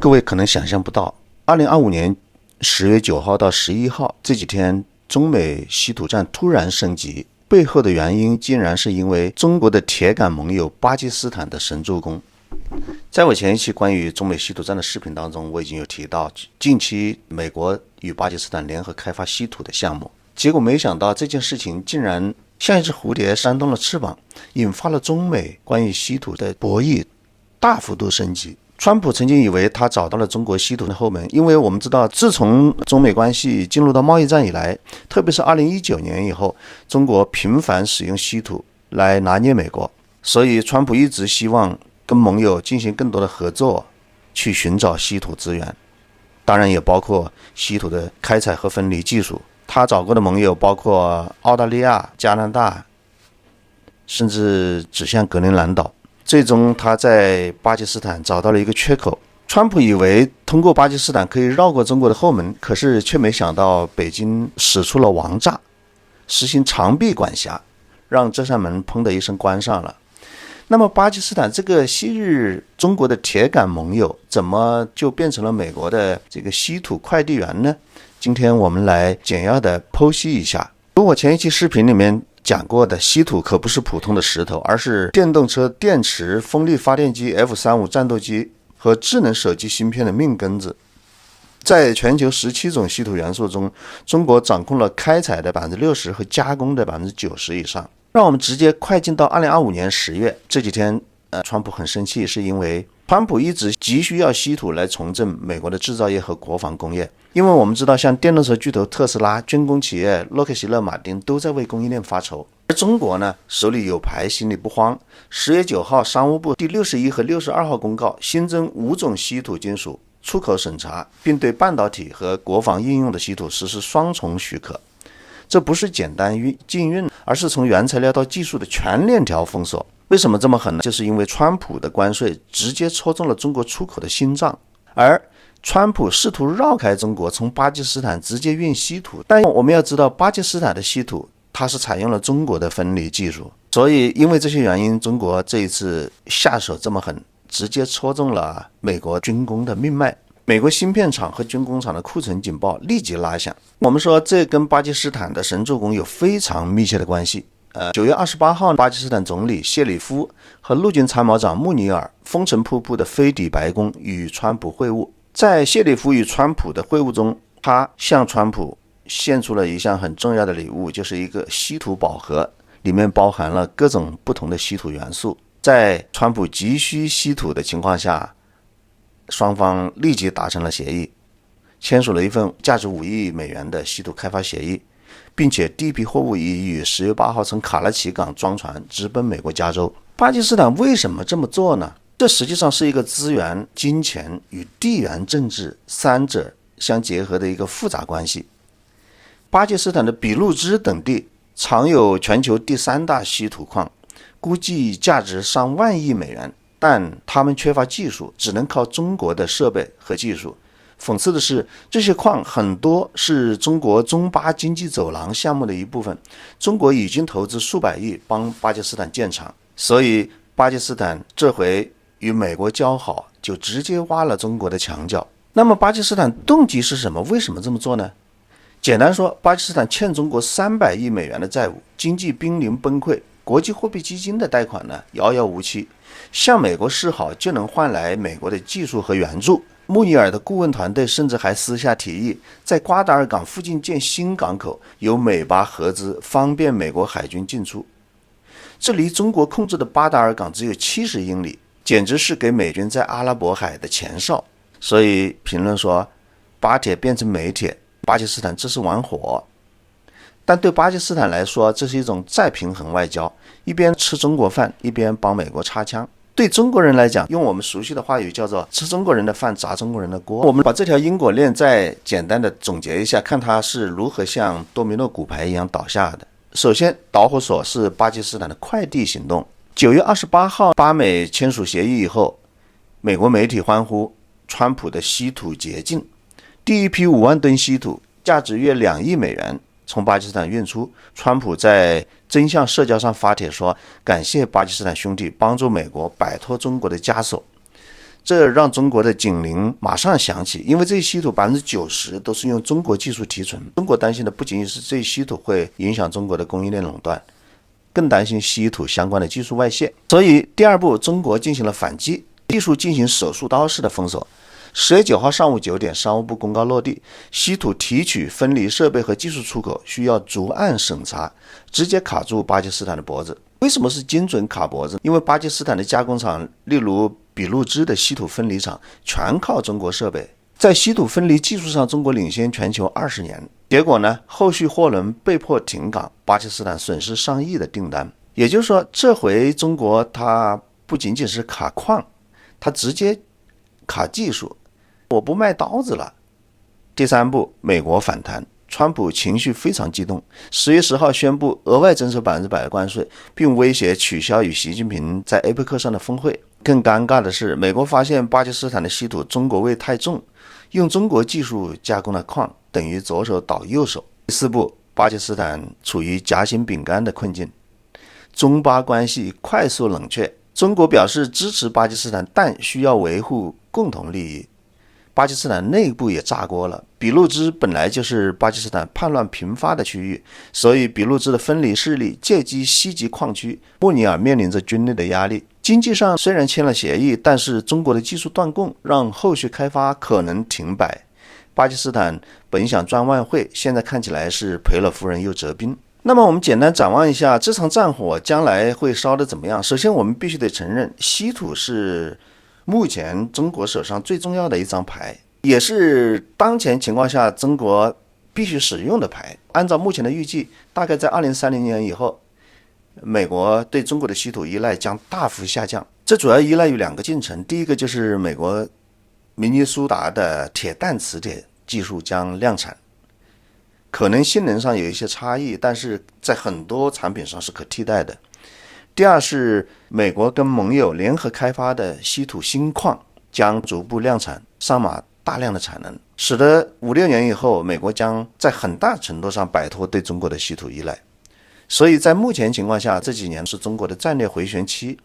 各位可能想象不到，2025年10月9号到11号这几天，中美稀土战突然升级，背后的原因竟然是因为中国的铁杆盟友巴基斯坦的神助攻。在我前一期关于中美稀土战的视频当中，我已经有提到，近期美国与巴基斯坦联合开发稀土的项目，结果没想到这件事情竟然像一只蝴蝶扇动了翅膀，引发了中美关于稀土的博弈大幅度升级。川普曾经以为他找到了中国稀土的后门，因为我们知道，自从中美关系进入到贸易战以来，特别是2019年以后，中国频繁使用稀土来拿捏美国，所以川普一直希望跟盟友进行更多的合作，去寻找稀土资源，当然也包括稀土的开采和分离技术。他找过的盟友包括澳大利亚、加拿大，甚至指向格陵兰岛。最终他在巴基斯坦找到了一个缺口，川普以为通过巴基斯坦可以绕过中国的后门，可是却没想到北京使出了王炸，实行长臂管辖，让这扇门砰的一声关上了。那么巴基斯坦这个昔日中国的铁杆盟友，怎么就变成了美国的这个稀土快递员呢？今天我们来简要的剖析一下。如我前一期视频里面讲过的，稀土可不是普通的石头，而是电动车电池、风力发电机、F-35战斗机和智能手机芯片的命根子。在全球17种稀土元素中，中国掌控了开采的 60% 和加工的 90% 以上。让我们直接快进到2025年10月，这几天川普很生气，是因为川普一直急需要稀土来重振美国的制造业和国防工业。因为我们知道，像电动车巨头特斯拉、军工企业洛克希勒马丁都在为供应链发愁，而中国呢，手里有牌，心里不慌。10月9号，商务部第61和62号公告新增5种稀土金属出口审查，并对半导体和国防应用的稀土实施双重许可。这不是简单禁运，而是从原材料到技术的全链条封锁。为什么这么狠呢？就是因为川普的关税直接戳中了中国出口的心脏，而川普试图绕开中国，从巴基斯坦直接运稀土。但我们要知道，巴基斯坦的稀土它是采用了中国的分离技术，所以因为这些原因，中国这一次下手这么狠，直接戳中了美国军工的命脉。美国芯片厂和军工厂的库存警报立即拉响。我们说这跟巴基斯坦的神助攻有非常密切的关系。9月28号，巴基斯坦总理谢里夫和陆军参谋长穆尼尔风尘仆仆的飞抵白宫与川普会晤。在谢里夫与川普的会晤中，他向川普献出了一项很重要的礼物，就是一个稀土宝盒，里面包含了各种不同的稀土元素。在川普急需稀土的情况下，双方立即达成了协议，签署了一份价值5亿美元的稀土开发协议，并且第一批货物已于10月8号从卡拉奇港装船直奔美国加州。巴基斯坦为什么这么做呢？这实际上是一个资源、金钱与地缘政治三者相结合的一个复杂关系。巴基斯坦的俾路支等地藏有全球第3大稀土矿，估计价值上万亿美元，但他们缺乏技术，只能靠中国的设备和技术。讽刺的是，这些矿很多是中国中巴经济走廊项目的一部分，中国已经投资数百亿帮巴基斯坦建厂，所以巴基斯坦这回与美国交好，就直接挖了中国的墙角。那么巴基斯坦动机是什么？为什么这么做呢？简单说，巴基斯坦欠中国300亿美元的债务，经济濒临崩溃，国际货币基金的贷款呢遥遥无期，向美国示好就能换来美国的技术和援助。穆尼尔的顾问团队甚至还私下提议，在瓜达尔港附近建新港口，由美巴合资，方便美国海军进出。这离中国控制的巴达尔港只有70英里，简直是给美军在阿拉伯海的前哨。所以评论说，巴铁变成美铁，巴基斯坦这是玩火。但对巴基斯坦来说，这是一种再平衡外交，一边吃中国饭，一边帮美国插枪。对中国人来讲，用我们熟悉的话语叫做吃中国人的饭，砸中国人的锅。我们把这条因果链再简单的总结一下，看它是如何像多米诺骨牌一样倒下的。首先，导火索是巴基斯坦的快递行动。9月28号，巴美签署协议以后，美国媒体欢呼川普的稀土捷径，第一批5万吨稀土，价值约2亿美元从巴基斯坦运出。川普在真相社交上发帖说，感谢巴基斯坦兄弟帮助美国摆脱中国的枷锁。这让中国的警铃马上响起，因为这些稀土90%都是用中国技术提纯。中国担心的不仅仅是这些稀土会影响中国的供应链垄断，更担心稀土相关的技术外泄。所以第二步，中国进行了反击，技术进行手术刀式的封锁。10月9号上午9点，商务部公告落地，稀土提取、分离设备和技术出口需要逐案审查，直接卡住巴基斯坦的脖子。为什么是精准卡脖子？因为巴基斯坦的加工厂，例如俾路支的稀土分离厂，全靠中国设备，在稀土分离技术上，中国领先全球20年。结果呢，后续货轮被迫停港，巴基斯坦损失上亿的订单。也就是说，这回中国它不仅仅是卡矿，它直接卡技术，我不卖刀子了。第三步，美国反弹，川普情绪非常激动，10月10号宣布额外征收100%的关税，并威胁取消与习近平在 APEC 上的峰会。更尴尬的是，美国发现巴基斯坦的稀土中国味太重，用中国技术加工的矿，等于左手倒右手。第四步，巴基斯坦处于夹心饼干的困境，中巴关系快速冷却。中国表示支持巴基斯坦，但需要维护共同利益。巴基斯坦内部也炸锅了，俾路支本来就是巴基斯坦叛乱频发的区域，所以俾路支的分离势力借机袭击矿区，穆尼尔面临着军内的压力。经济上虽然签了协议，但是中国的技术断供让后续开发可能停摆。巴基斯坦本想赚外汇，现在看起来是赔了夫人又折兵。那么我们简单展望一下这场战火将来会烧得怎么样。首先我们必须得承认，稀土是目前中国手上最重要的一张牌，也是当前情况下中国必须使用的牌。按照目前的预计，大概在2030年以后，美国对中国的稀土依赖将大幅下降。这主要依赖于2个进程，第一个就是美国明尼苏达的铁氮磁铁技术将量产，可能性能上有一些差异，但是在很多产品上是可替代的。第二是美国跟盟友联合开发的稀土新矿将逐步量产，上马大量的产能，使得5-6年以后，美国将在很大程度上摆脱对中国的稀土依赖。所以在目前情况下，这几年是中国的战略回旋期，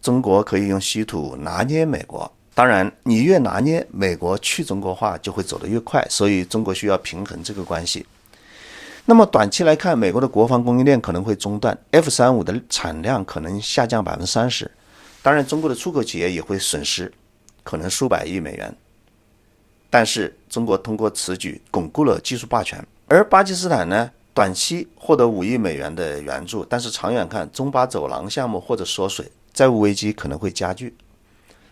中国可以用稀土拿捏美国。当然，你越拿捏，美国去中国化就会走得越快，所以中国需要平衡这个关系。那么短期来看，美国的国防供应链可能会中断， F-35 的产量可能下降 30%， 当然中国的出口企业也会损失可能数百亿美元。但是中国通过此举巩固了技术霸权。而巴基斯坦呢，短期获得5亿美元的援助，但是长远看，中巴走廊项目或者缩水，债务危机可能会加剧，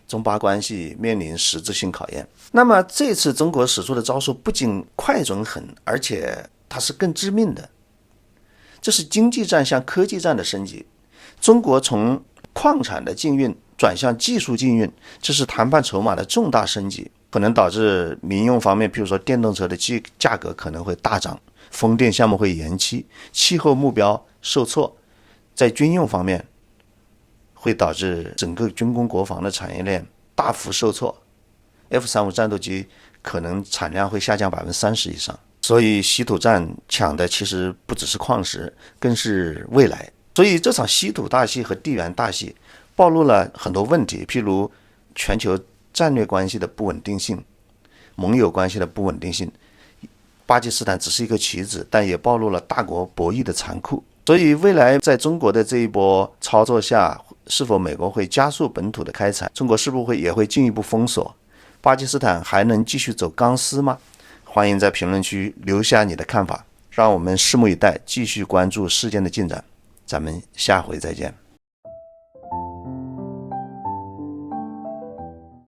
中巴关系面临实质性考验。那么这次中国使出的招数不仅快准狠，而且它是更致命的，这是经济战向科技战的升级。中国从矿产的禁运转向技术禁运，这是谈判筹码的重大升级，可能导致民用方面，譬如说电动车的价格可能会大涨，风电项目会延期，气候目标受挫。在军用方面，会导致整个军工国防的产业链大幅受挫， F-35 战斗机可能产量会下降 30% 以上。所以稀土战抢的其实不只是矿石，更是未来。所以这场稀土大戏和地缘大戏暴露了很多问题，譬如全球战略关系的不稳定性，盟友关系的不稳定性。巴基斯坦只是一个棋子，但也暴露了大国博弈的残酷。所以未来在中国的这一波操作下，是否美国会加速本土的开采，中国是不是也会进一步封锁，巴基斯坦还能继续走钢丝吗？欢迎在评论区留下你的看法，让我们拭目以待，继续关注事件的进展。咱们下回再见。